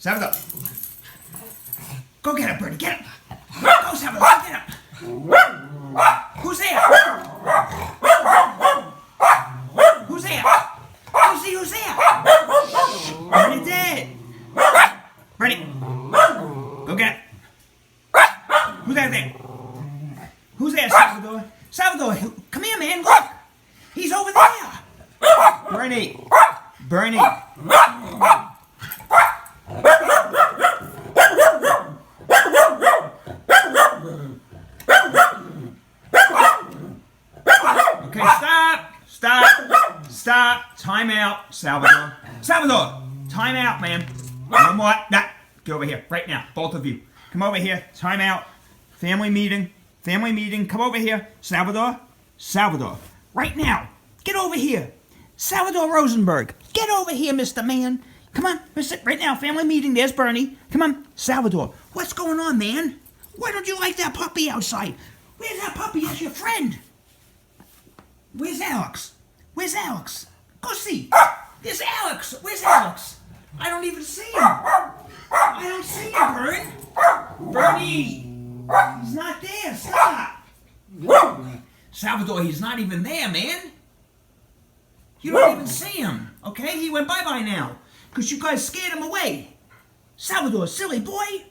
Salvador. Go get him, Bernie. Get him. Go, Salvador. Go get him. Who's there? Who's there? Who's there? Bernadette. Bernie. Go get him. Who's out there? Who's there, Salvador? Salvador, come here, man. Look. He's over there. Bernie. Bernie. Okay, stop. Time out, Salvador. Salvador, time out, man. You know what? Nah, get over here right now, both of you. Come over here. Time out. Family meeting. Come over here. Salvador. Right now. Get over here. Salvador Rosenberg. Get over here, Mr. Man. Come on. Right now. Family meeting. There's Bernie. Come on. Salvador. What's going on, man? Why don't you like that puppy outside? Where's that puppy? That's your friend. Where's Alex? Go see. There's Alex. Where's Alex? I don't even see him. I don't see him, Bernie. He's not there. Stop. Salvador, he's not even there, man. You don't even see him. Okay? He went bye-bye now. Because you guys scared him away. Salvador, silly boy.